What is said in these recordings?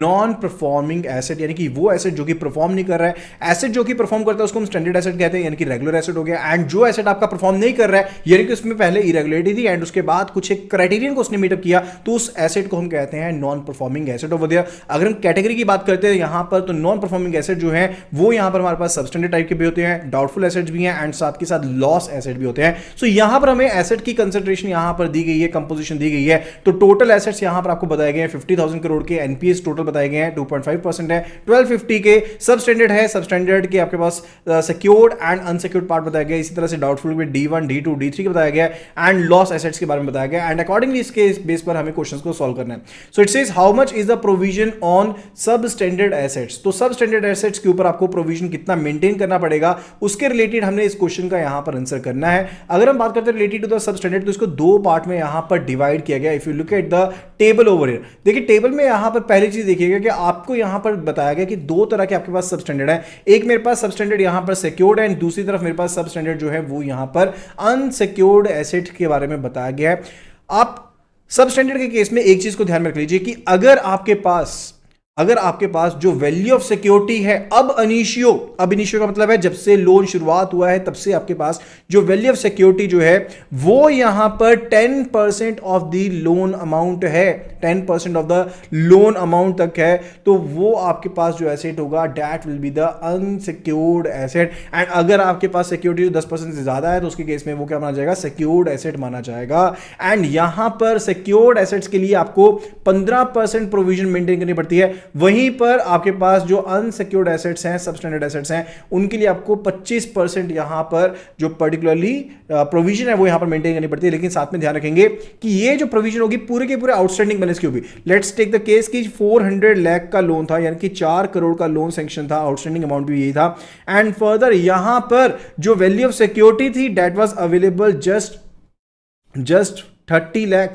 Non performing asset यानी कि वो एसेट जो कि परफॉर्म नहीं कर रहा है। एसेट जो कि परफॉर्म करता है उसको हम स्टैंडर्ड एसेट कहते हैं, यानी कि रेगुलर एसेट हो गया। एंड जो एसेट आपका परफॉर्म नहीं कर रहा है, यानी कि उसमें पहले इरेगुलरिटी थी एंड उसके बाद कुछ एक क्राइटेरियन को उसने मीटअप किया, तो उस एसेट को हम कहते हैं नॉन परफॉर्मिंग एसेट ऑफ दिया। अगर हम कैटेगरी की बात करते हैं यहां पर, तो नॉन परफॉर्मिंग एसेट जो है वो यहां पर हमारे पास सबस्टैंडर्ड टाइप के भी होते हैं, डाउटफुल एसेट भी हैं एंड साथ के साथ लॉस एसेट भी होते हैं। सो यहां पर हमें एसेट की कंसंट्रेशन यहां पर दी गई है, कंपोजिशन दी गई है। तो टोटल एसेट्स यहां पर आपको बताए गए हैं 50,000 करोड़ के, एनपीएस टोटल बताए गए हैं 2.5% है, 1250 के सब स्टैंडर्ड है, सब स्टैंडर्ड के आपके पास सिक्योर्ड एंड अनसिक्योर्ड पार्ट बताया गया। इसी तरह से डाउटफुल में D1 D2 D3 के बताया गया एंड लॉस एसेट्स के बारे में बताया गया। एंड अकॉर्डिंगली इसके बेस पर हमें क्वेश्चंस को सॉल्व करना है। सो it says how much is the provision on सब स्टैंडर्ड एसेट्स। तो सब स्टैंडर्ड एसेट्स के ऊपर आपको प्रोविजन कितना मेंटेन करना पड़ेगा, उसके रिलेटेड हमने इस क्वेश्चन का यहां पर आंसर करना है। अगर हम बात करते हैं related to the sub standard, तो इसको दो पार्ट में यहां पर डिवाइड किया गया। If you look at the table over here, देखिए टेबल में यहां पर पहली चीज देखिएगा कि आपको यहां पर बताया गया कि दो तरह के आपके पास सब स्टैंडर्ड है। एक मेरे पास सब स्टैंडर्ड यहां पर सिक्योर्ड है एंड दूसरी तरफ मेरे पास सब स्टैंडर्ड जो है वो यहां पर अनसिक्योर्ड एसेट के बारे में बताया गया है। आप सब स्टैंडर्ड के केस में एक चीज को ध्यान में रख लीजिए कि अगर आपके पास जो वैल्यू ऑफ सिक्योरिटी है अब इनिशियो का मतलब है जब से लोन शुरुआत हुआ है तब से आपके पास जो वैल्यू ऑफ सिक्योरिटी जो है वो यहां पर 10% ऑफ द लोन अमाउंट है, 10% ऑफ द लोन अमाउंट तक है, तो वो आपके पास जो एसेट होगा that will be the unsecured asset. And अगर आपके पास सिक्योरिटी 10% से ज्यादा है तो उसके केस में वो क्या माना जाएगा, सिक्योर्ड एसेट माना जाएगा। एंड यहां पर सिक्योर्ड एसेट्स के लिए आपको 15% प्रोविजन मेंटेन करनी पड़ती है, वहीं पर आपके पास जो अनसिक्योर्ड एसेट्स हैं, सबस्टैंडर्ड एसेट्स हैं, उनके लिए आपको 25% यहां पर जो पर्टिकुलरली प्रोविजन है वो यहां पर मेंटेन करनी पड़ती है। लेकिन साथ में ध्यान रखेंगे कि ये जो प्रोविजन होगी पूरे के पूरे आउटस्टैंडिंग बैलेंस की होगी। लेट्स टेक द केस कि 400 लाख का लोन था, यानी कि 4 करोड़ का लोन सैंक्शन था, आउटस्टैंडिंग अमाउंट भी यही था। एंड फर्दर यहां पर जो वैल्यू ऑफ सिक्योरिटी थी that was available just 30 lakh,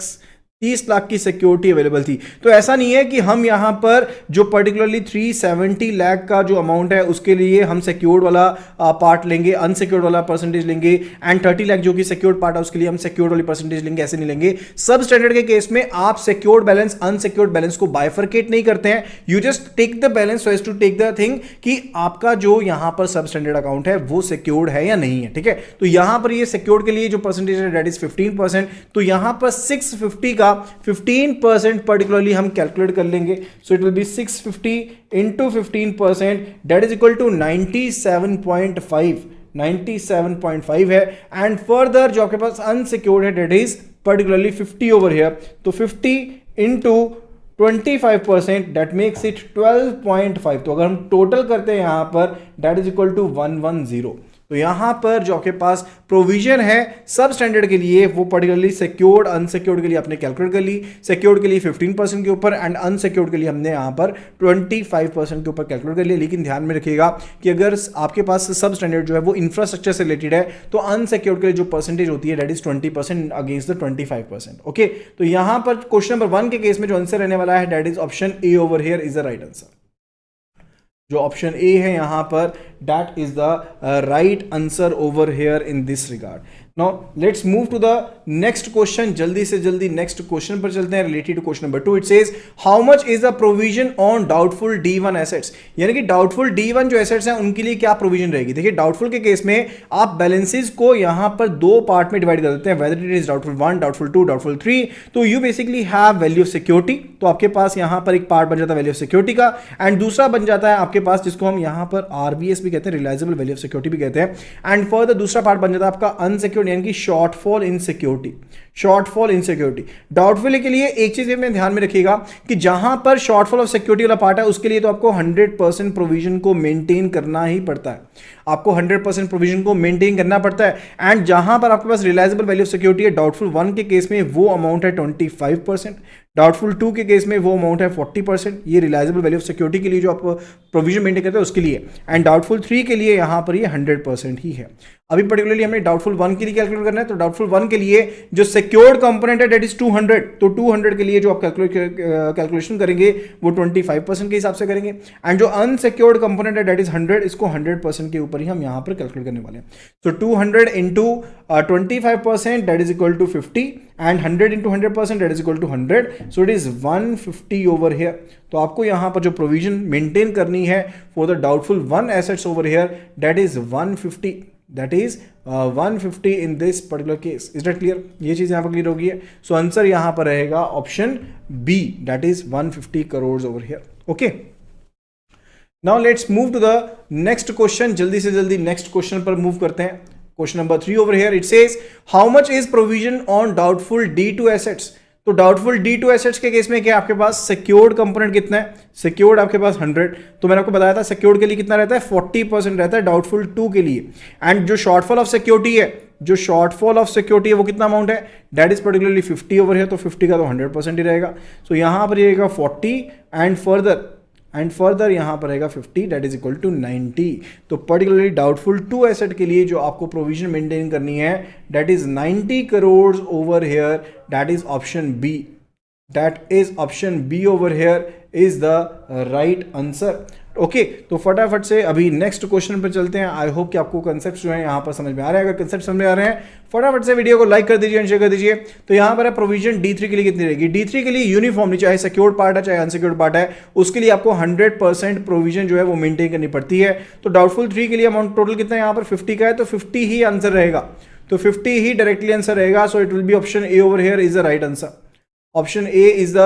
30 lakh की सिक्योरिटी अवेलेबल थी। तो ऐसा नहीं है कि हम यहां पर जो पर्टिकुलरली 370 लाख का जो अमाउंट है उसके लिए हम सिक्योर्ड वाला पार्ट लेंगे, अनसिक्योर्ड वाला परसेंटेज लेंगे, एंड 30 लाख जो कि सिक्योर्ड पार्ट है उसके लिए हम सिक्योर्ड वाली परसेंटेज लेंगे, ऐसे नहीं लेंगे। सब स्टैंडर्ड के केस में आप सिक्योर्ड बैलेंस अनसिक्योर्ड बैलेंस को बाइफरकेट नहीं करते हैं, you just take the balance so as to take the thing कि आपका जो यहां पर सब स्टैंडर्ड अकाउंट है वो सिक्योर्ड है या नहीं है। ठीक है, तो यहां पर ये सिक्योर्ड के लिए जो परसेंटेज है दैट इज 15%, तो यहां पर 650 का 15% पर्टिकुलरली हम कैलकुलेट कर लेंगे। So it will be 650 into 15% that is equal to 97.5 है। एंड फर्दर जो आपके पास अनसिक्योर्ड है that is particularly 50 over here, तो 50 इंटू 25% दैट मेक्स इट 12.5। तो अगर हम टोटल करते हैं यहां पर दैट इज इक्वल टू 110। तो यहां पर जो आपके पास प्रोविजन है सब स्टैंडर्ड के लिए वो पर्टिकुलरली सिक्योर्ड अनसिक्योर्ड के लिए आपने कैलकुलेट कर ली। सिक्योर्ड के लिए 15% के ऊपर एंड अनसिक्योर्ड के लिए हमने यहां पर 25% के ऊपर कैलकुलेट कर लिया। लेकिन ध्यान में रखिएगा कि अगर आपके पास सब स्टैंडर्ड जो है वो इंफ्रास्ट्रक्चर से रिलेटेड है तो अनसिक्योर्ड के लिए जो परसेंटेज होती है that is 20% against the 25%। Okay, तो यहां पर क्वेश्चन नंबर 1 के केस में जो आंसर रहने वाला है that is option A over here is the right answer. जो ऑप्शन ए है यहां पर that is the right answer over here in this regard. Now let's move to the next question. जल्दी से जल्दी नेक्स्ट क्वेश्चन पर चलते हैं related to question number 2। It says how much is the provision on doubtful D1 assets, यानी कि doubtful D1 जो assets हैं उनके लिए क्या प्रोविजन रहेगी। देखिए डाउटफुल के केस में आप बैलेंसेस को यहां पर दो पार्ट में डिवाइड कर देते हैं, whether it is doubtful 1, doubtful 2, doubtful 3। तो you basically have value of security, तो आपके पास यहां पर एक पार्ट बन जाता है वैल्यू ऑफ सिक्योरिटी का, एंड दूसरा बन जाता है आपके पास जिसको हम यहां पर RVS भी कहते हैं, रिलायजेबल वैल्यू ऑफ सिक्योरिटी भी कहते हैं। एंड फर्दर दूसरा पार्ट बन जाता है आपका अनसिक्योर्ड यानी कि शॉर्टफॉल इन सिक्योरिटी। डाउटफुल के लिए एक चीज में ध्यान में रखिएगा कि जहां पर शॉर्टफॉल ऑफ सिक्योरिटी वाला पार्ट है उसके लिए तो आपको 100% प्रोविजन को मेंटेन करना ही पड़ता है, आपको 100% प्रोविजन को मेंटेन करना पड़ता है। एंड जहां पर आपके पास रिलायजेबल वैल्यू ऑफ सिक्योरिटी है डाउटफुल 1 के केस में वो अमाउंट है 25%, डाउटफुल 2 के केस में वो अमाउंट है 40%, ये रिलायजेबल वैल्यू ऑफ सिक्योरिटी के लिए जो आप प्रोविजन मेंटेन करते हैं उसके लिए। एंड डाउटफुल 3 के लिए यहां पर ये 100% ही है। अभी पर्टिकुलरली हमें डाउटफुल 1 के लिए कैलकुलेट करना है, तो डाउटफुल 1 के लिए जो सिक्योर्ड कंपोनेंट है दैट इज 200, तो 200 के लिए जो आप कैलकुलेशन करेंगे वो 25% के हिसाब से करेंगे, एंड जो अनसिक्योर्ड कंपोनेंट है दैट इज 100, इसको 100% के ऊपर ही हम यहां पर कैलकुलेट करने वाले हैं। तो 200 into 25% that is equal to 50, and 100 into 100% that is equal to 100, so it is 150 over here. तो आपको यहां पर जो प्रोविजन मेंटेन करनी है for the doubtful 1 assets over here that is 150, that is 150 in this particular case. Is that clear? ये चीज यहां पर क्लियर होगी है। सो आंसर यहां पर रहेगा option B, that is 150 crores over here. Okay, now let's move to the next question. जल्दी से जल्दी नेक्स्ट क्वेश्चन पर मूव करते हैं। Question number 3 over here, it says how much is provision on doubtful D2 assets? तो doubtful D2 assets के case में क्या आपके पास सिक्योर्ड कंपोनेंट कितना है? सिक्योर्ड आपके पास 100, तो मैंने आपको बताया था सिक्योर्ड के लिए कितना रहता है, 40% रहता है डाउटफुल 2 के लिए, एंड जो शॉर्टफॉल ऑफ सिक्योरिटी है, जो शॉर्टफॉल ऑफ सिक्योरिटी है वो कितना अमाउंट है, दैट इज पर्टिकुलरली 50 ओवर है, तो 50 का तो 100% ही रहेगा। सो यहां पर रहेगा 40 एंड फर्दर यहां पर रहेगा 50, दैट इज इक्वल टू 90। तो पर्टिकुलरली डाउटफुल 2 एसेट के लिए जो आपको प्रोविजन मेंटेन करनी है that is 90 crore over here, that is option B, that is option B over here is the right answer. Okay, तो फटाफट से अभी नेक्स्ट क्वेश्चन पर चलते हैं। आई होप कि आपको कंसेप्ट जो है यहाँ पर समझ में आ रहे हैं। अगर कंसेप्ट समझ में आ रहे हैं फटाफट से वीडियो को लाइक कर दीजिए एंड शेयर कर दीजिए। तो यहाँ पर है प्रोविजन D3 के लिए कितनी रहेगी, D3 के लिए यूनिफॉर्मली चाहे सिक्योर्ड पार्ट है चाहे अनसिक्योर्ड पार्ट है, उसके लिए आपको 100% प्रोविजन जो है वो मेंटेन करनी पड़ती है। तो डाउटफुल 3 के लिए अमाउंट टोटल कितना है, यहाँ पर 50 का है, तो 50 ही आंसर रहेगा, तो 50 ही डायरेक्टली आंसर रहेगा। So it will B option A over here is the right answer. Option A is the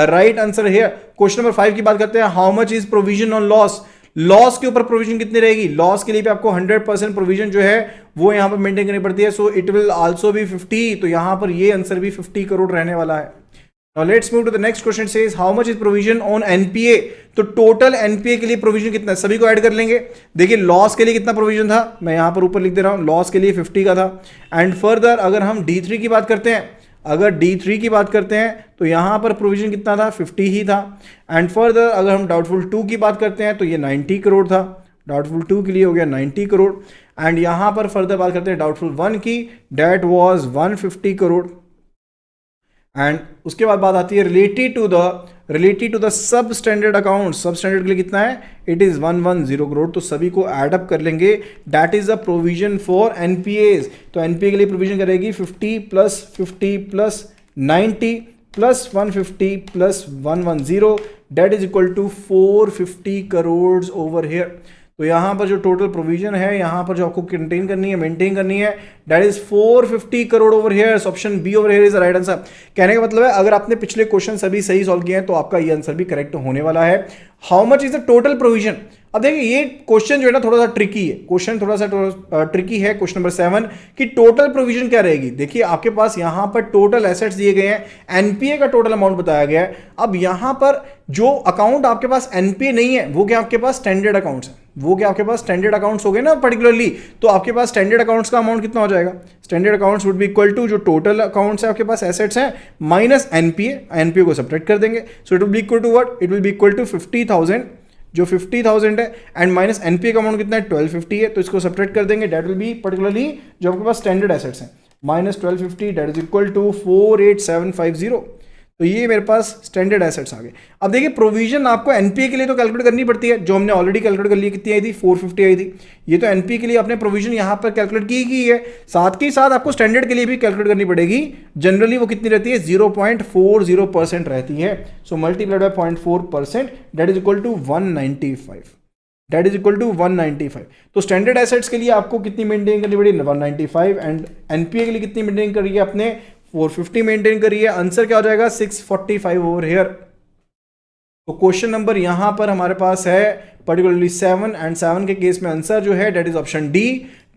right answer here. Question number 5 की बात करते हैं, how much is provision on loss? Loss के ऊपर provision कितनी रहेगी? Loss के लिए भी आपको 100% प्रोविजन जो है वो यहां पर मेंटेन करनी पड़ती है। सो इट विल आल्सो बी 50, तो यहां पर ये आंसर भी 50 करोड़ रहने वाला है। Now let's move to the next question, says how much is provision on NPA? तो टोटल एनपीए के लिए प्रोविजन कितना है, सभी को ऐड कर लेंगे। देखिए लॉस के लिए कितना प्रोविजन था, मैं यहां पर ऊपर लिख दे रहा हूं, लॉस के लिए 50 का था। एंड फर्दर अगर हम D3 की बात करते हैं, अगर D3 की बात करते हैं तो यहां पर प्रोविजन कितना था, 50 ही था। एंड फर्दर अगर हम डाउटफुल 2 की बात करते हैं तो ये 90 करोड़ था, डाउटफुल 2 के लिए हो गया 90 करोड़। एंड यहां पर फर्दर बात करते हैं डाउटफुल 1 की, डेट वाज 150 करोड़। एंड उसके बाद बात आती है related to the sub standard account. Sub standard के लिए कितना है, इट इज 110 करोड़। तो सभी को एड अप कर लेंगे, that is the provision for NPAs. तो एनपीए के लिए प्रोविजन करेगी 50 plus 50 plus 90 plus 150 plus 110, that is equal to 450 crore over here. तो यहां पर जो टोटल प्रोविजन है, यहां पर जो आपको कंटेन करनी है, मेंटेन करनी है, that is 450 crore over here. Option B over here is the right answer. कहने का मतलब है अगर आपने पिछले क्वेश्चन सभी सही सॉल्व किए हैं तो आपका ये आंसर भी करेक्ट होने वाला है। How much is the total provision? अब देखिए ये क्वेश्चन जो है ना थोड़ा सा ट्रिकी है, क्वेश्चन थोड़ा सा ट्रिकी है। क्वेश्चन नंबर 7 की टोटल प्रोविजन क्या रहेगी? देखिए आपके पास यहां पर टोटल एसेट्स दिए गए हैं, एनपीए का टोटल अमाउंट बताया गया है। अब यहां पर जो अकाउंट आपके पास एनपीए नहीं है वो क्या आपके पास स्टैंडर्ड अकाउंट्स है, वो क्या आपके पास स्टैंडर्ड अकाउंट्स हो गए ना पर्टिकुलरली। तो आपके पास स्टैंडर्ड अकाउंट्स का अमाउंट कितना हो जाएगा? Standard accounts would be equal to जो टोटल अकाउंट्स है आपके पास एसेट्स हैं माइनस एनपीए, एनपीए को सब्ट्रैक्ट कर देंगे। So it will be equal to what, it will be equal to 50,000, जो 50,000 है, एंड माइनस एनपीए का अमाउंट कितना है 1250 है, तो इसको सब्ट्रैक्ट कर देंगे, दैट विल बी पर्टिकुलरली जो आपके पास स्टैंडर्ड एसेट्स हैं minus 1250, that is equal to 48750। तो ये मेरे पास स्टैंडर्ड एसेट्स आ गए। अब देखिए प्रोविजन आपको एनपीए के लिए तो कैलकुलेट करनी पड़ती है, जो हमने ऑलरेडी कैलकुलेट कर लिया, कितनी आई थी 450 आई थी। ये तो एनपीए के लिए आपने प्रोविजन यहां पर कैलकुलेट की है, साथ के साथ आपको स्टैंडर्ड के लिए भी कैलकुलेट करनी पड़ेगी। जनरली वो कितनी रहती है 0.40% रहती है। So multiplied by 0.4%, that is equal to 195, that is equal to 195। तो स्टैंडर्ड एसेट्स के लिए आपको कितनी मेंटेन करनी पड़ेगी 195, एंड एनपीए के लिए कितनी मेंटेन करिए आपने 450 मेंटेन करिए। आंसर क्या हो जाएगा 645 ओवर हियर। तो क्वेश्चन नंबर यहां पर हमारे पास है पर्टिकुलरली 7, एंड 7 के केस में आंसर जो है that is option D,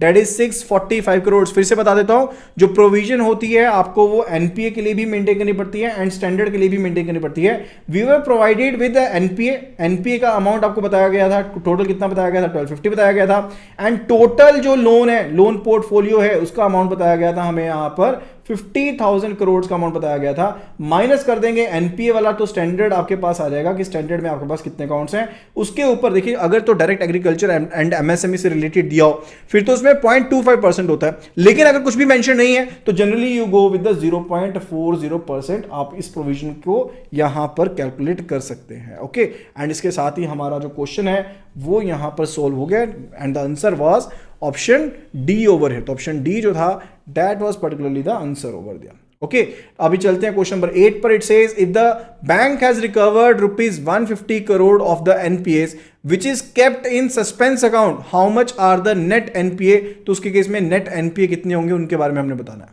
that is 645 crore. फिर से बता देता हूं, जो प्रोविजन होती है आपको वो एनपीए के लिए भी मेंटेन करनी पड़ती है एंड स्टैंडर्ड के लिए भी मेंटेन करनी पड़ती है। We were provided with NPA, NPA का अमाउंट आपको बताया गया था, टोटल कितना बताया गया था 1250 बताया गया था, एंड टोटल जो लोन है, लोन पोर्टफोलियो है, उसका अमाउंट बताया गया था हमें यहां पर 50,000 करोड़ का अमाउंट बताया गया था। माइनस कर देंगे एनपीए वाला, तो स्टैंडर्ड आपके पास आ जाएगा कि स्टैंडर्ड में आपके पास कितने अकाउंट्स हैं, उसके ऊपर देखिए अगर तो डायरेक्ट एग्रीकल्चर एंड एमएसएमई से रिलेटेड दिया हो फिर तो उसमें 0.25% होता है, लेकिन अगर कुछ भी मेंशन नहीं है तो generally you go with the 0.40%। आप इस प्रोविजन को यहां पर कैलकुलेट कर सकते हैं। ओके, एंड इसके साथ ही हमारा जो क्वेश्चन है वो यहां पर सोल्व हो गया and the answer was option D over here. तो ऑप्शन डी जो था that was particularly the answer over दिया। ओके, अभी चलते हैं क्वेश्चन नंबर 8 पर। It says if the bank has recovered rupees 150 crore of the NPAs which is kept in suspense account, how much are the net NPA. तो उसके case में net NPA कितने होंगे उनके बारे में हमने बताना है।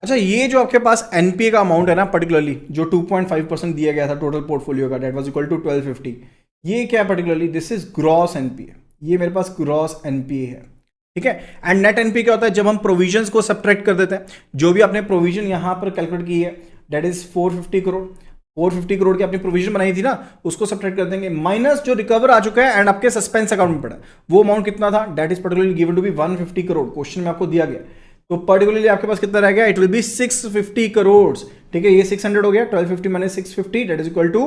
अच्छा, ये जो आपके पास एनपीए का अमाउंट है ना, पर्टिकुलरली जो 2.5% दिया गया था टोटल पोर्टफोलियो का, दैट वाज इक्वल टू 1250। ये क्या है particularly, this is gross NPA. ये मेरे पास ग्रॉस एनपीए है, ठीक है। एंड नेट एनपीए क्या होता है, जब हम प्रोविजंस को सब्ट्रैक्ट कर देते हैं, जो भी आपने प्रोविजन यहां पर कैलकुलेट की है दैट इज 450 करोड़, 450 करोड़ की आपने प्रोविजन बनाई थी ना, उसको सब्ट्रैक्ट कर देंगे माइनस जो रिकवर आ चुका है एंड आपके सस्पेंस अकाउंट में पड़ा, वो अमाउंट कितना था, that is particularly given to be 150 crore. Question में आपको दिया गया, तो पर्टिकुलरली आपके पास कितना रह गया, इट विल बी 650 करोड़, ठीक है। ये 600 हो गया, 1250 minus 650 that is equal to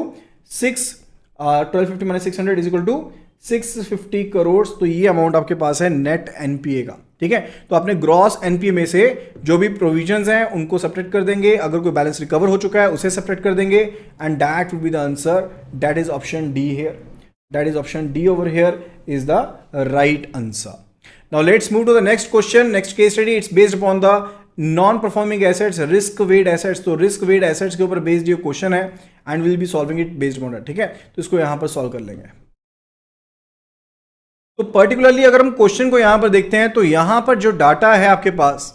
1250 minus 600 is equal to 650 crore. तो ये अमाउंट आपके पास है नेट एनपीए का, ठीक है। तो आपने ग्रॉस एनपीए में से जो भी प्रोविजंस हैं उनको सब्ट्रैक्ट कर देंगे, अगर कोई बैलेंस रिकवर हो चुका है उसे सब्ट्रैक्ट कर देंगे and that will be the answer, that is option D here, that is option D over here is the right answer. Now let's move to the next question, next case study. It's based upon the non performing assets, risk weighted assets. तो risk weighted assets के ऊपर based ये question है and will be solving it based upon that, ठीक है। तो इसको यहां पर सॉल्व कर लेंगे। तो पर्टिकुलरली अगर हम क्वेश्चन को यहां पर देखते हैं तो यहां पर जो डाटा है आपके पास,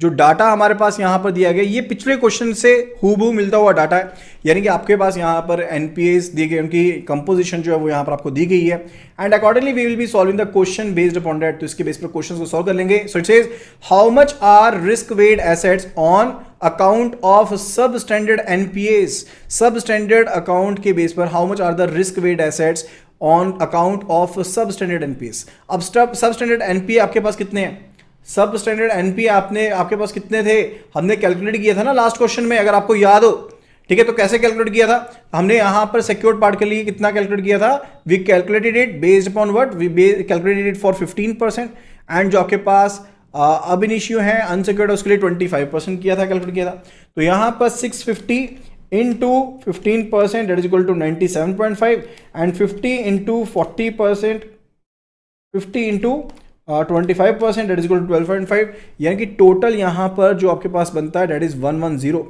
जो डाटा हमारे पास यहां पर दिया गया, ये पिछले क्वेश्चन से हूबहू मिलता हुआ डाटा है। यानी कि आपके पास यहां पर एनपीएस दिए गए, उनकी कंपोजिशन जो है वो यहां पर आपको दी गई है and accordingly we will be solving the question based upon that. तो इसके बेस पर क्वेश्चन को सॉल्व कर लेंगे। So it says how much are risk weighted assets on account of sub standard NPAs. Sub standard account के base पर how much are the risk weighted assets on account of sub standard NPAs. अब sub standard NPA आपके पास कितने हैं, सब standard NPA आपके पास कितने थे, हमने कैलकुलेट किया था ना लास्ट क्वेश्चन में, अगर आपको याद हो, ठीक है। तो कैसे कैलकुलेट किया था हमने, यहां पर सिक्योर्ड पार्ट के लिए कितना कैलकुलेट किया था, we calculated it based upon what, we calculated it for 15% and जो आपके पास अब इन इश्यू है अनसिक्योर्ड, उसके लिए 25% किया था, कैलकुलेट किया था। तो यहां पर 650 into 15% that is equal to 97.5 and 50 into 40%, 50 into 25% that is equal to 12.5, यानी कि टोटल यहां पर जो आपके पास बनता है that is 110।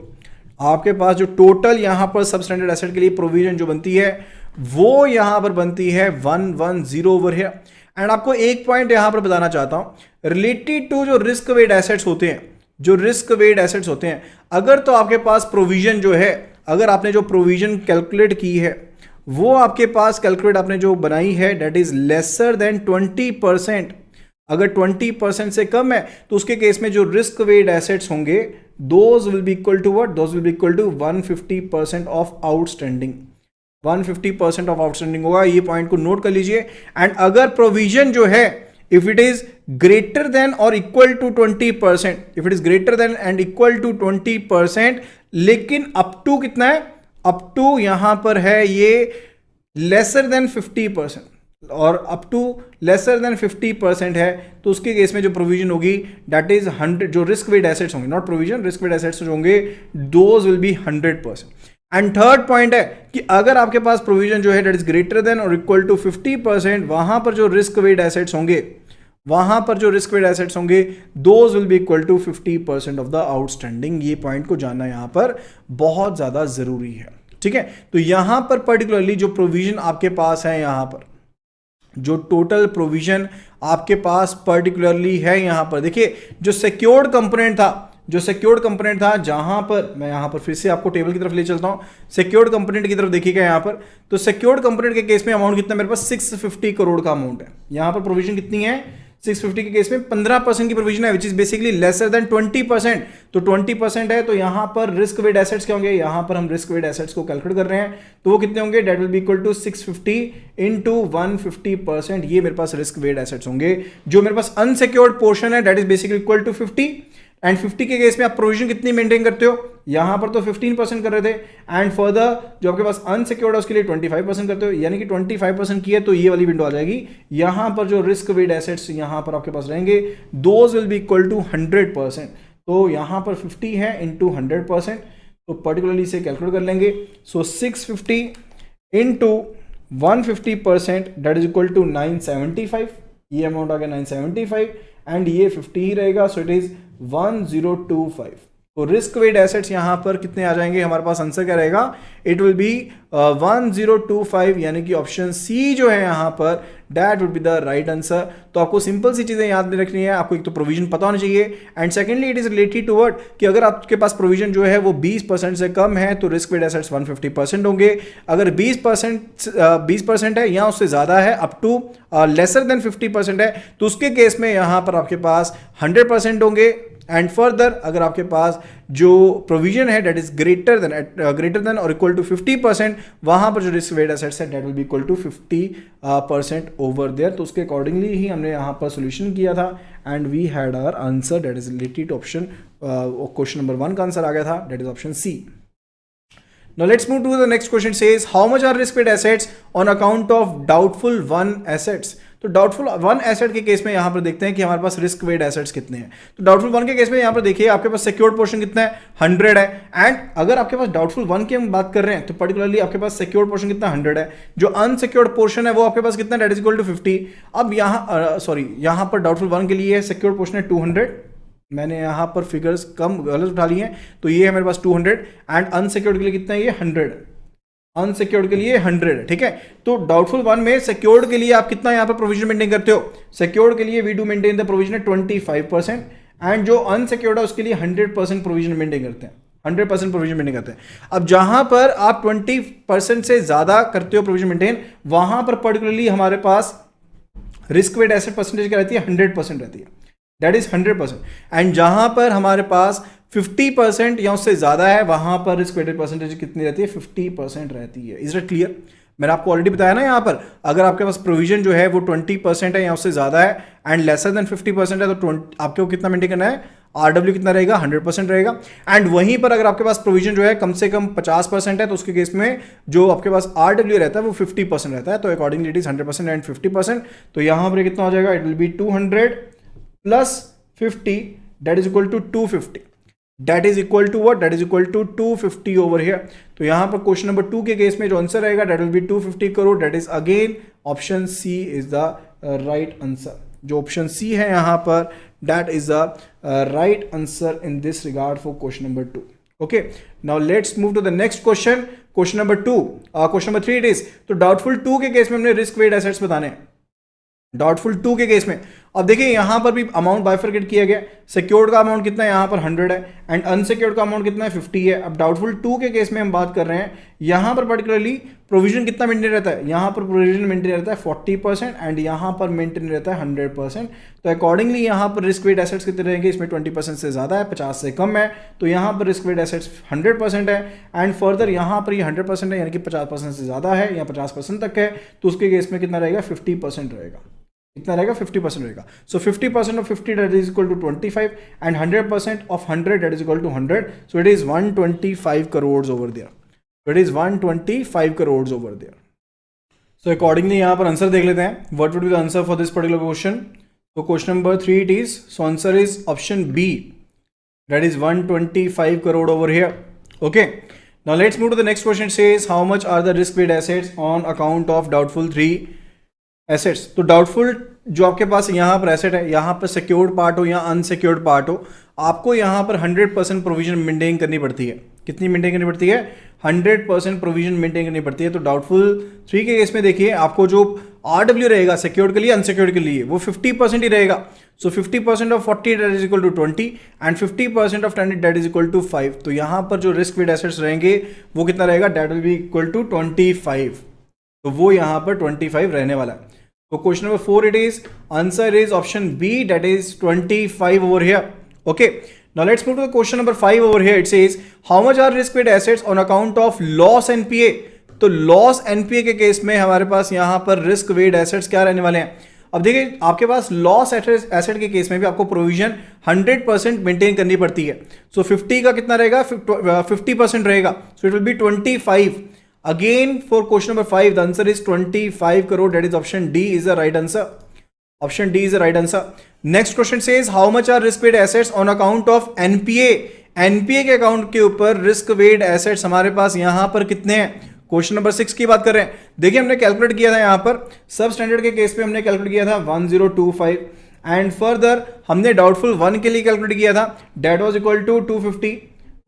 आपके पास जो टोटल यहां पर सब स्टैंडर्ड एसेट के लिए प्रोविजन जो बनती है वो यहां पर बनती है 110 ओवर है। एंड आपको एक पॉइंट यहां पर बताना चाहता हूं रिलेटेड टू जो रिस्क वेड एसेट्स होते हैं, जो रिस्क वेड एसेट्स होते हैं, अगर तो आपके पास प्रोविजन जो है, अगर आपने जो प्रोविजन कैलकुलेट की है वो आपके पास कैलकुलेट आपने जो बनाई है दैट इज लेसर देन 20%, अगर 20% से कम है तो उसके केस में जो रिस्क वेड एसेट्स होंगे those will be equal to what, those will be equal to 150% of outstanding, 150% of outstanding होगा। ये पॉइंट को नोट कर लीजिए। एंड अगर प्रोविजन जो है if it is greater than or equal to 20%, if it is greater than and equal to 20%, लेकिन up to कितना है, up to यहां पर है ये lesser than 50% और up to lesser than 50% है, तो उसके केस में जो प्रोविजन होगी that is 100, जो रिस्क वेड एसेट्स होंगे, not provision, risk weighted assets जो होंगे those will be 100%। And third point है कि अगर आपके पास प्रोविजन जो है दैट इज ग्रेटर देन और इक्वल टू 50%, वहां पर जो रिस्क वेड एसेट्स होंगे, वहां पर जो रिस्क वेड एसेट्स होंगे those will be equal to 50% of the outstanding. ये पॉइंट को जानना यहां पर बहुत ज्यादा जरूरी है, ठीक है। तो यहां पर पर्टिकुलरली जो प्रोविजन आपके पास है, यहां पर जो टोटल प्रोविजन आपके पास पर्टिकुलरली है, यहां पर देखिए जो सिक्योर्ड कंपोनेंट था, जो सिक्योर्ड कंपोनेंट था, जहां पर मैं यहां पर फिर से आपको टेबल की तरफ ले चलता हूं, सिक्योर्ड कंपोनेंट की तरफ देखिएगा यहां पर। तो सिक्योर्ड कंपोनेंट के केस में अमाउंट कितना, मेरे पास 650 करोड़ का अमाउंट है। यहां पर प्रोविजन कितनी है, 650 के केस में 15% की प्रोविजन है, which is basically lesser than 20%। तो 20% है, तो यहां पर रिस्क वेड एसेट्स क्या होंगे, यहां पर हम रिस्क वेड एसेट्स को कैलकुलेट कर रहे हैं, तो वो कितने होंगे, that will be equal to 650 into 150%। ये मेरे पास रिस्क वेड एसेट्स होंगे। जो मेरे पास अनसिक्योर्ड पोर्शन है that is basically equal to 50 and 50 के केस में आप प्रोविजन कितनी मेंटेन करते हो, यहां पर तो 15% कर रहे थे, एंड फर्दर जो आपके पास अनसिक्योर्ड है उसके लिए 25% करते हो, यानी कि 25% की है तो ये वाली विंडो आ जाएगी। यहां पर जो रिस्क वेट एसेट्स यहां पर आपके पास रहेंगे, those will be equal to 100%। तो यहां पर 50 है इंटू 100%, तो पर्टिकुलरली इसे कैलकुलेट कर लेंगे। So 650 into 150% that is equal to 975, ये अमाउंट आ गया 975, एंड ये 50 ही रहेगा, सो इट इज 1025। तो रिस्क वेट एसेट्स यहां पर कितने आ जाएंगे, हमारे पास आंसर क्या रहेगा, इट विल बी 1025, यानी कि ऑप्शन सी जो है यहां पर that would be the right answer. तो आपको सिंपल सी चीजें याद में रखनी है, आपको एक तो प्रोविजन पता होना चाहिए, and secondly it is related to what कि अगर आपके पास प्रोविजन जो है वो 20% से कम है तो रिस्क वेट एसेट्स 150% होंगे। अगर 20% है या उससे ज्यादा है, अप टू लेसर देन 50% है, तो उसके केस में यहां पर आपके पास 100% होंगे। एंड फर्दर अगर आपके पास जो प्रोविजन है दैट इज ग्रेटर देन और इक्वल टू 50%, वहां पर जो रिस्क वेट एसेट्स है that will be equal to 50% over there. तो उसके अकॉर्डिंगली ही हमने यहां पर सोल्यूशन किया था, and we had our answer that is related option, question number 1 का आंसर आ गया था, that is option C. Now let's move to the next question. Says how much are risk weight assets on account of doubtful one assets? तो doubtful one asset के case में यहां पर देखते हैं कि हमारे पास रिस्क वेट एसेट्स कितने हैं। तो डाउटफुल वन के केस में यहां पर देखिए आपके पास सिक्योर्ड पोर्शन कितना है, 100 है, एंड अगर आपके पास डाउटफुल वन की हम बात कर रहे हैं तो पर्टिकुलरली आपके पास सिक्योर्ड पोर्शन कितना 100 है, जो अनसिक्योर्ड पोर्शन है वो आपके पास कितना, दैट इज इक्वल टू 50। अब यहां पर डाउटफुल वन के लिए सिक्योर्ड पोर्शन है 200, मैंने यहां पर फिगर्स कम गलत उठा लिए हैं, तो ये है मेरे पास 200, एंड अनसिक्योर्ड के लिए कितना है, ये 100, अनसिक्योर्ड के लिए 100, ठीक है। तो डाउटफुल वन में सिक्योर्ड के लिए आप कितना यहां पर प्रोविजन मेंटेन करते हो, सिक्योर्ड के लिए we do maintain the provision है 25%, एंड जो अनसिक्योर्ड है उसके लिए 100% प्रोविजन मेंटेन करते हैं, 100% प्रोविजन मेंटेन करते हैं। अब जहां पर आप 20% से ज्यादा करते हो प्रोविजन मेंटेन, वहां पर पर्टिकुलरली हमारे पास रिस्क वेट एसेट परसेंटेज क्या रहती है, 100% रहती है, दैट इज 100%। एंड जहां पर हमारे पास 50% या उससे ज्यादा है, वहां पर रिस्क वेटेड परसेंटेज कितनी रहती है, 50% रहती है। Is it clear? मैंने आपको ऑलरेडी बताया ना, यहां पर अगर आपके पास प्रोविजन जो है वो 20% है या उससे ज्यादा है एंड लेसर देन 50% है, तो आपको कितना मेंटेन करना है, आरडब्ल्यू कितना रहेगा, 100% रहेगा। एंड वहीं पर अगर आपके पास प्रोविजन जो है कम से कम 50% है, तो उसके केस में जो आपके पास आरडब्ल्यू रहता है वो 50% रहता है। तो अकॉर्डिंगली इट इज 100% एंड 50%। तो यहां पर कितना हो जाएगा, it will be 200 plus 50 that is equal to 250, that is equal to what, that is equal to 250 over here. तो यहां पर क्वेश्चन नंबर 2 के केस में जो आंसर रहेगा that will be 250 crore, that is again option C is the right answer. जो option C है यहां पर that is the right answer in this regard for question number 2। Okay, now let's move to the next question, question number 2, question number 3 it is. तो doubtful 2 के case में हमने risk weight assets बताने हैं, doubtful 2 के case में। अब देखिए यहां पर भी अमाउंट बाइफरकेट किया गया, सिक्योर्ड का अमाउंट कितना है, यहां पर 100 है, एंड अनसिक्योर्ड का अमाउंट कितना है, 50 है। अब डाउटफुल 2 के केस में हम बात कर रहे हैं, यहां पर पर्टिकुलरली प्रोविजन कितना मेंटेन रहता है, यहां पर प्रोविजन मेंटेन रहता है 40% एंड यहां पर मेंटेन रहता है 100%। तो अकॉर्डिंगली यहां पर रिस्क वेट एसेट्स कितने रहेंगे, इसमें 20% से ज्यादा है, 50 से कम है, तो यहां पर रिस्क वेट एसेट्स 100% है, एंड फर्दर यहां पर ये 100% है, यानी कि 50% से ज्यादा है या 50% तक है, तो उसके केस में कितना रहेगा, 50% रहेगा, कितना रहेगा, 50% रहेगा। So 50% of 50 that is equal to 25 and 100% of 100 that is equal to 100, so it is 125 crore over there, it is 125 crore over there. So accordingly यहां पर आंसर देख लेते हैं, what would be the answer for this particular question. तो question number 3 it is, so answer is option B, that is 125 crore over here. Okay, now let's move to the next question, says how much are the risk weight assets on account of doubtful 3 assets. तो doubtful जो आपके पास यहां पर asset है, यहां पर secured part हो या अनसिक्योर्ड पार्ट हो, आपको यहां पर 100% प्रोविजन मेंटेन करनी पड़ती है। कितनी मेंटेन करनी पड़ती है, 100% प्रोविजन मेंटेन करनी पड़ती है। तो डाउटफुल 3 के केस में देखिए आपको जो आरडब्ल्यू रहेगा सिक्योर्ड के लिए, अनसिक्योर्ड के लिए, वो 50% ही रहेगा। So 50% of 40 that is equal to 20 and 50% of 10 that is equal to 5। तो यहां पर जो रिस्क वेट एसेट्स रहेंगे वो कितना रहेगा, that will be equal to 25। तो वो यहां पर 25 रहने वाला है। तो question number 4 it is, answer is option B, that is 25 over here. Okay, now let's move to the question number 5 over here. It says how much are risk weight assets on account of loss NPA. तो loss NPA के case में हमारे पास यहां पर risk weight assets क्या रहने वाले हैं, अब देखिए आपके पास लॉस एसेट के केस में भी आपको प्रोविजन 100% मेंटेन करनी पड़ती है। सो 50 का कितना रहेगा, 50% रहेगा, so it will be 25। Again for question number 5 the answer is 25 crore, that is option D is the right answer. Option D is the right answer. Next question says how much are risk weighted assets on account of NPA. NPA के account के ऊपर risk weighted assets हमारे पास यहां पर कितने हैं। Question number 6 की बात कर रहे हैं। देखिए हमने कैलकुलेट किया था यहां पर सब स्टैंडर्ड के केस पे हमने कैलकुलेट किया था 1025 एंड फर्दर हमने डाउटफुल 1 के लिए कैलकुलेट किया था, that was equal to 250,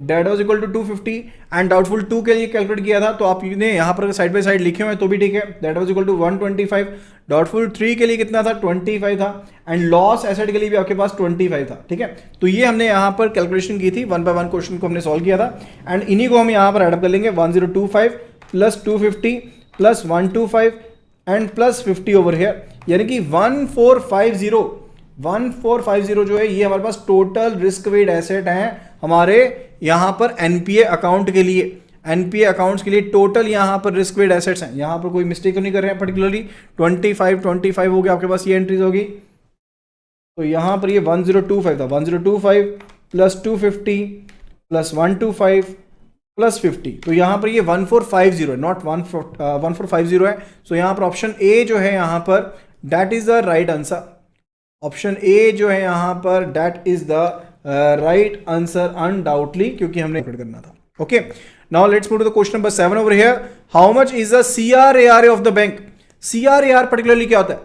that was equal to 250 and doubtful 2 के लिए कैलकुलेट किया था, तो आपने यहां पर साइड बाय साइड लिखे हुए तो भी ठीक है, that was equal to 125। Doubtful 3 के लिए कितना था, 25 था एंड लॉस एसेट के लिए भी आपके पास 25 था। ठीक है, तो ये हमने यहां पर कैलकुलेशन की थी, 1 बाय 1 क्वेश्चन को हमने सॉल्व किया था एंड इन्हीं को हम यहां पर एडअप कर लेंगे 1025 plus 250 plus 125 and plus 50 over here, यानी कि 1450 जो है ये हमारे पास टोटल रिस्क वेड एसेट हैं हमारे यहां पर एनपीए अकाउंट के लिए। एनपीए अकाउंट्स के लिए टोटल यहां पर रिस्क वेड एसेट्स हैं, यहां पर कोई मिस्टेक नहीं कर रहे हैं, पर्टिकुलरली 25 हो गया आपके पास, ये एंट्रीज होगी। तो यहां पर ये 1025 था, 1025 प्लस 250 प्लस 125 प्लस 50, तो यहां पर ये 1450 है, नॉट 1450 है। सो यहां पर ऑप्शन ए जो है यहां पर that is the right answer. Option A जो है यहां पर that is the right answer undoubtedly, क्योंकि हमने करना था। Okay, now let's move to the question number 7 over here. How much is the CRAR of the bank. CRAR particularly क्या होता है,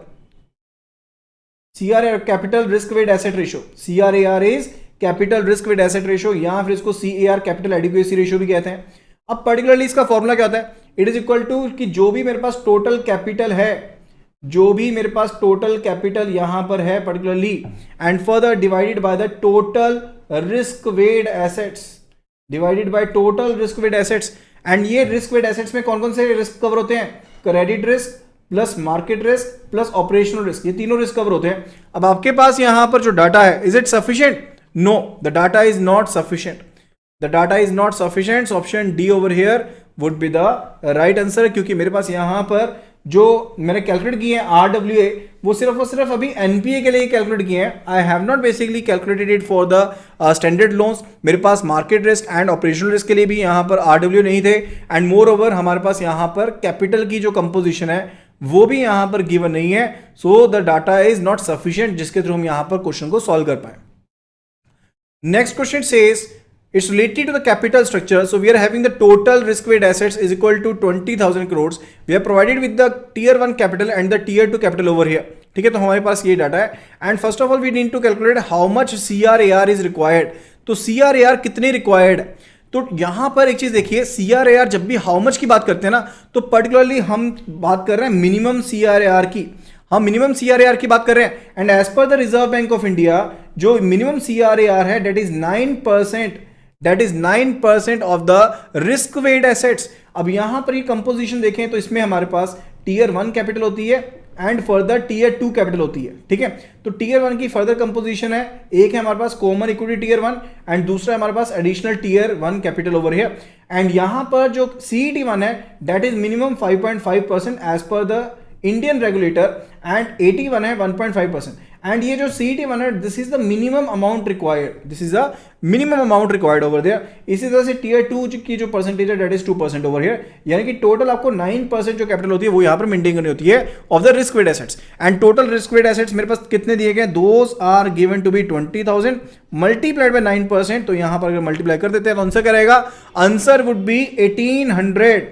CRAR capital risk weight asset ratio, CRAR is capital risk weight asset ratio, या फिर इसको CAR capital adequacy ratio भी कहते हैं। अब पर्टिकुलरली इसका फॉर्मूला क्या होता है, इट इज इक्वल टू कि जो भी मेरे पास टोटल कैपिटल है, जो भी मेरे पास टोटल कैपिटल यहां पर है particularly and further divided by the total risk weight assets, divided by total risk weight assets. And ये रिस्क वेट एसेट्स में कौन कौन से रिस्क कवर होते हैं, credit risk plus market risk plus operational risk, ये तीनों रिस्क कवर होते हैं। अब आपके पास यहां पर जो डाटा है, is it sufficient, know the data is not sufficient, the data is not sufficient. Option D over here would be the right answer, क्योंकि मेरे पास यहां पर जो मैंने कैलकुलेट किए हैं RWA वो सिर्फ और सिर्फ अभी एनपीए के लिए कैलकुलेट किए हैं। I have not basically calculated it for the standard loans. मेरे पास market risk and operational risk के लिए भी यहां पर RWA नहीं थे एंड मोर ओवर हमारे पास यहां पर कैपिटल की जो कंपोजिशन है वो भी यहां पर गिवन नहीं है। So the data is not sufficient जिसके थ्रू हम यहां पर क्वेश्चन को सॉल्व कर पाए। Next question says it's related to the capital structure. So we are having the total risk weight assets is equal to 20,000 crores. We are provided with the tier 1 capital and the tier 2 capital over here. ठीक है, तो हमारे पास ये data है and first of all we need to calculate how much CRAR is required. तो CRAR कितने required है, तो यहां पर एक चीज देखिए, CRAR जब भी हाउ मच की बात करते हैं ना, तो पर्टिकुलरली हम बात कर रहे हैं मिनिमम CRAR की, हम मिनिमम CRAR की बात कर रहे हैं and as per the Reserve Bank of India जो मिनिमम CRAR है that is 9%, that is 9% of the risk weight assets. अब यहां पर ये कंपोजिशन देखें तो इसमें हमारे पास टीयर 1 कैपिटल होती है एंड फर्दर टीयर 2 कैपिटल होती है। ठीक है, तो टीयर 1 की फर्दर कंपोजिशन है, एक है हमारे पास कॉमन इक्विटी टीयर 1 एंड दूसरा है हमारे पास additional tier 1 capital over here. And यहां पर जो CET1 है that is minimum 5.5% as per the Indian regulator and 81 है 1.5%। एंड ये जो CET1 है this is the minimum amount required, this is the minimum amount required over there. इसी तरह से टीयर 2 की जो परसेंटेज है दैट इज 2% ओवर हियर, यानी कि टोटल आपको 9% जो कैपिटल होती है वो यहां पर मेंटेन करनी होती है of the risk weight assets. And total risk weight assets मेरे पास कितने दिए गए, those are given to be 20,000 multiplied by 9%। तो यहां पर अगर मल्टीप्लाई कर देते हैं तो आंसर क्या रहेगा, answer would be 1800,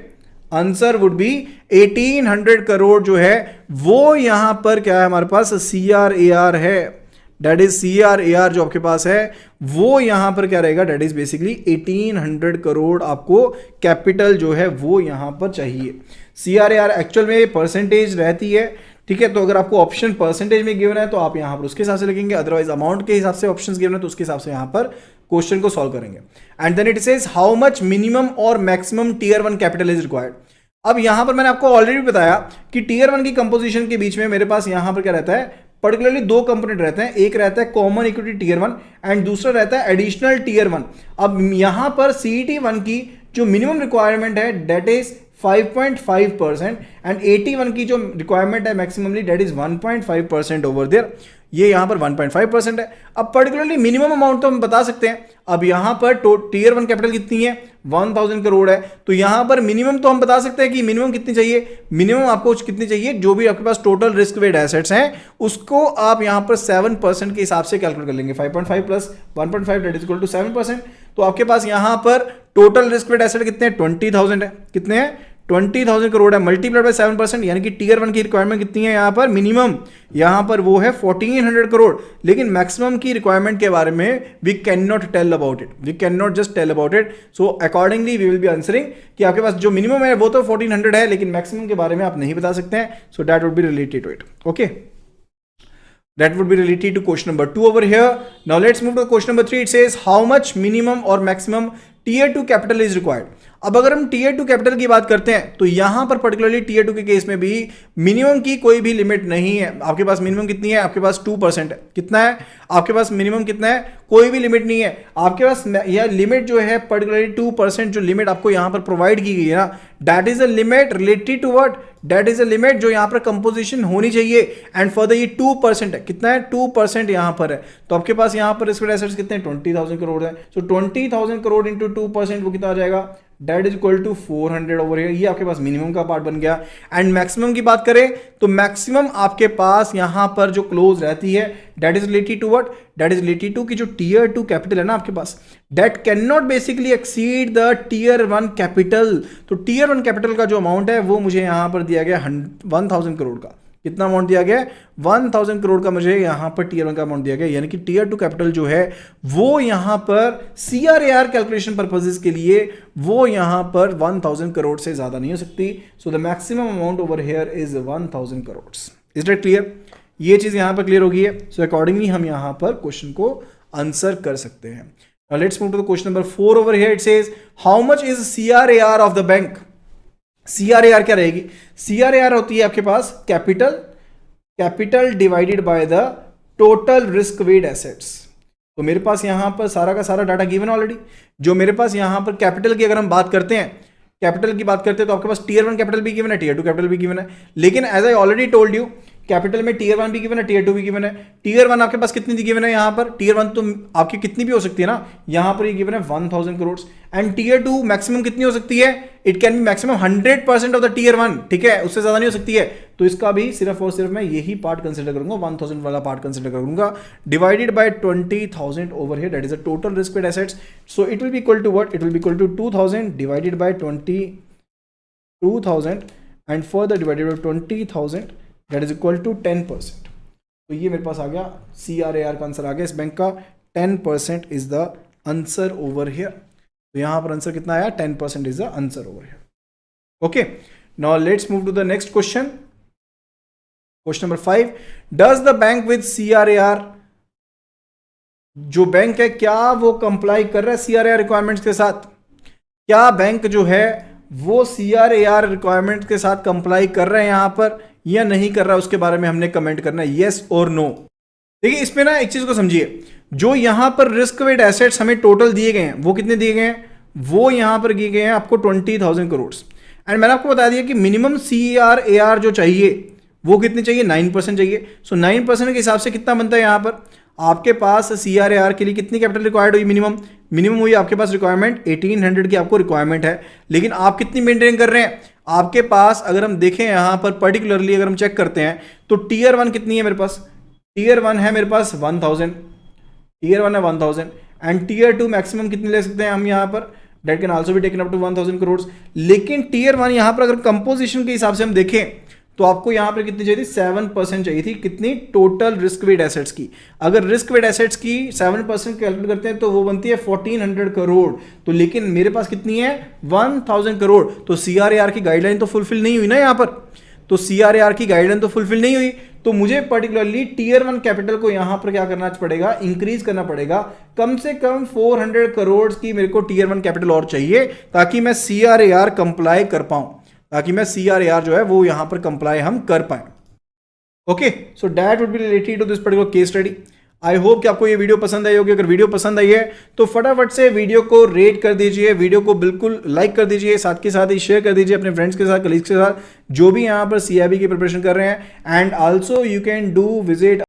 answer would be 1800 crore जो है वो यहां पर क्या है हमारे पास CRAR है, दैट इज CRAR जो आपके पास है वो यहां पर क्या रहेगा, दैट इज बेसिकली 1800 करोड़ आपको कैपिटल जो है वो यहां पर चाहिए। CRAR एक्चुअल में परसेंटेज रहती है, ठीक है, तो अगर आपको ऑप्शन परसेंटेज में गिवन है तो आप यहां पर उसके हिसाब से लिखेंगे, अदरवाइज अमाउंट के हिसाब से ऑप्शंस गिवन है तो उसके हिसाब से यहां पर क्वेश्चन को सॉल्व करेंगे। And then it says how much minimum और maximum tier 1 capital is required. अब यहां पर मैंने आपको ऑलरेडी बताया कि टीयर 1 की कंपोजिशन के बीच में मेरे पास यहां पर क्या रहता है, पर्टिकुलरली दो कंपोनेंट रहते हैं, एक रहता है कॉमन इक्विटी टीयर 1 एंड दूसरा रहता है एडिशनल टीयर 1। अब यहां पर CET1 की जो मिनिमम रिक्वायरमेंट है दैट इज 5.5% एंड 81 की जो रिक्वायरमेंट है maximally that is 1.5% over there, ये यहां पर 1.5% है। अब पर्टिकुलरली मिनिमम अमाउंट तो हम बता सकते हैं। अब यहां पर टीयर 1 कैपिटल कितनी है, 1000 करोड़ है, तो यहां पर मिनिमम तो हम बता सकते हैं कि मिनिमम कितनी चाहिए, मिनिमम आपको कितनी चाहिए, जो भी आपके पास टोटल रिस्क वेट एसेट्स हैं उसको आप यहां पर 7% के हिसाब से कैलकुलेट कर लेंगे। 5.5 plus 1.5 that is equal to 7%। तो आपके पास यहां पर टोटल रिस्क वेट एसेट कितने हैं, 20,000 है, कितने हैं 20,000 करोड़ है, मल्टीप्लाइड बाय 7%, यानी कि टीयर 1 की रिक्वायरमेंट कितनी है यहां पर, मिनिमम यहां पर वो है 1400 करोड़, लेकिन मैक्सिमम की रिक्वायरमेंट के बारे में we can not tell about it, we can not just tell about it. So accordingly we will be answering कि आपके पास जो मिनिमम है वो तो 1400 है, लेकिन मैक्सिमम के बारे में आप नहीं बता सकते हैं। So that would be related to it. Okay, that would be related to question number 2 over here. Now let's move to question number 3. It says how much minimum or maximum tier 2 capital is required. अब अगर हम tier 2 capital की बात करते हैं तो यहां पर पर्टिकुलरली टीयर 2 के केस में भी मिनिमम की कोई भी लिमिट नहीं है। आपके पास मिनिमम कितनी है, आपके पास 2% है, कितना है आपके पास मिनिमम कितना है, कोई भी लिमिट नहीं है आपके पास। यह लिमिट जो है पर्टिकुलरली 2% जो लिमिट आपको यहां पर प्रोवाइड की गई है ना, that is a limit related to what, that is a limit जो यहां पर कंपोजिशन होनी चाहिए। एंड फर्दर ये 2% है, कितना है 2% यहां पर है। तो आपके पास यहां पर रिस्क वेट एसेट्स कितने 20,000 करोड़ है। सो 20,000 करोड़ इंटू 2% वो कितना आ जाएगा, that is equal to 400 over here. ये आपके पास मिनिमम का पार्ट बन गया। एंड मैक्सिमम की बात करें तो मैक्सिमम आपके पास यहां पर जो क्लोज रहती है that is related to what, that is related to कि जो टीयर 2 कैपिटल है ना आपके पास, that can not basically exceed the tier 1 capital. तो टीयर 1 कैपिटल का जो अमाउंट है वो मुझे यहां पर दिया गया 1000 करोड़ का। कितना अमाउंट दिया गया, 1000 करोड़ का मुझे यहां पर टीयर 1 का अमाउंट दिया गया, यानी कि टीयर 2 कैपिटल जो है वो यहां पर CRAR कैलकुलेशन पर्पसेस के लिए वो यहां पर 1000 करोड़ से ज्यादा नहीं हो सकती। So the maximum amount over here is 1000 crore. Is that clear, ये चीज यहां पर क्लियर हो गई है। सो अकॉर्डिंगली हम यहां पर क्वेश्चन को आंसर कर सकते हैं। Now let's move to the question number 4 over here. It says how much is CRAR of the bank? CRAR क्या रहेगी, CRAR होती है आपके पास capital divided by the total risk weight assets. तो मेरे पास यहां पर सारा का सारा डाटा गिवन ऑलरेडी। जो मेरे पास यहां पर कैपिटल की अगर हम बात करते हैं, कैपिटल की बात करते हैं तो आपके पास टीयर 1 कैपिटल भी गिवन है, टीयर 2 कैपिटल भी गिवन है। लेकिन as I already told you capital में टीयर 1 भी गिवन है, टीयर 2 भी गिवन है। टीयर 1 आपके पास कितनी दी गिवन है यहां पर, टीयर 1 तो आपकी कितनी भी हो सकती है ना, यहां पर ये गिवन है 1000 करोड़। एंड टीयर 2 मैक्सिमम कितनी हो सकती है, it can be maximum 100% of the tier 1, ठीक है, उससे ज्यादा नहीं हो सकती है। तो इसका भी सिर्फ और सिर्फ मैं यही पार्ट कंसिडर करूंगा, 1000 वाला पार्ट कंसिडर करूंगा, divided by 20,000 over here, that is the total risk weight assets. So it will be equal to what, it will be equal to 2000 divided by 20,000 and further divided by 20,000 that is equal to 10%। तो ये मेरे पास आ गया CRAR का answer आ गया इस bank का, 10% is the answer over here. तो यहां पर आंसर कितना आया, 10% is the answer over here. Okay, now let's move to the next question. Question number 5, does the bank with CRAR, जो बैंक है क्या वो कंप्लाई कर रहा है CRAR रिक्वायरमेंट्स के साथ, क्या बैंक जो है वो CRAR रिक्वायरमेंट के साथ कंप्लाई कर रहे हैं यहां पर या नहीं कर रहा है, उसके बारे में हमने कमेंट करना है येस और नो। देखिए इसमें ना एक चीज को समझिए, जो यहां पर रिस्क वेट एसेट्स हमें टोटल दिए गए हैं वो कितने दिए गए हैं, वो यहां पर दिए गए हैं आपको 20,000 करोड़। एंड मैंने आपको बता दिया कि मिनिमम CRAR जो चाहिए वो कितनी चाहिए, 9% चाहिए। सो 9% के हिसाब से कितना बनता है यहां पर आपके पास CRAR के लिए कितनी कैपिटल रिक्वायर्ड हुई, मिनिमम हुई आपके पास रिक्वायरमेंट 1800 की आपको रिक्वायरमेंट है। लेकिन आप कितनी मेंटेन कर रहे हैं, आपके पास अगर हम देखें यहां पर पर्टिकुलरली अगर हम चेक करते हैं तो टीयर 1 कितनी है मेरे पास, टीयर 1 है मेरे पास 1000, टीयर 1 है 1000 एंड टीयर 2 मैक्सिमम कितनी ले सकते हैं हम यहां पर, that can also be taken up to 1000 crore. लेकिन टीयर 1 यहां पर अगर कंपोजिशन के हिसाब से हम देखें तो आपको यहां पर कितनी चाहिए थी, 7% चाहिए थी, कितनी, टोटल रिस्क वेट एसेट्स की। अगर रिस्क वेट एसेट्स की 7% कैलकुलेट करते हैं तो वो बनती है 1400 करोड़। तो लेकिन मेरे पास कितनी है 1000 करोड़। तो CRAR की गाइडलाइन तो फुलफिल नहीं हुई ना यहां पर, तो CRAR की गाइडलाइन तो फुलफिल नहीं हुई। तो मुझे पर्टिकुलरली टीयर 1 कैपिटल को यहां पर क्या करना पड़ेगा, इंक्रीज करना पड़ेगा। कम से कम 400 करोड़ की मेरे को टीयर 1 कैपिटल और चाहिए ताकि मैं CRAR कंप्लाई कर पाऊं, ताकि मैं CRAR जो है वो यहां पर कंप्लाई हम कर पाए। Okay, so that would be related to this particular case study. I hope कि आपको ये वीडियो पसंद आई होगी। अगर वीडियो पसंद आई है तो फटाफट से वीडियो को रेट कर दीजिए, वीडियो को बिल्कुल लाइक कर दीजिए, साथ के साथ ही शेयर कर दीजिए अपने फ्रेंड्स के साथ, कलीग्स के साथ जो भी यहाँ पर CIB की प्रिपरेशन कर रहे हैं। And also you can do visit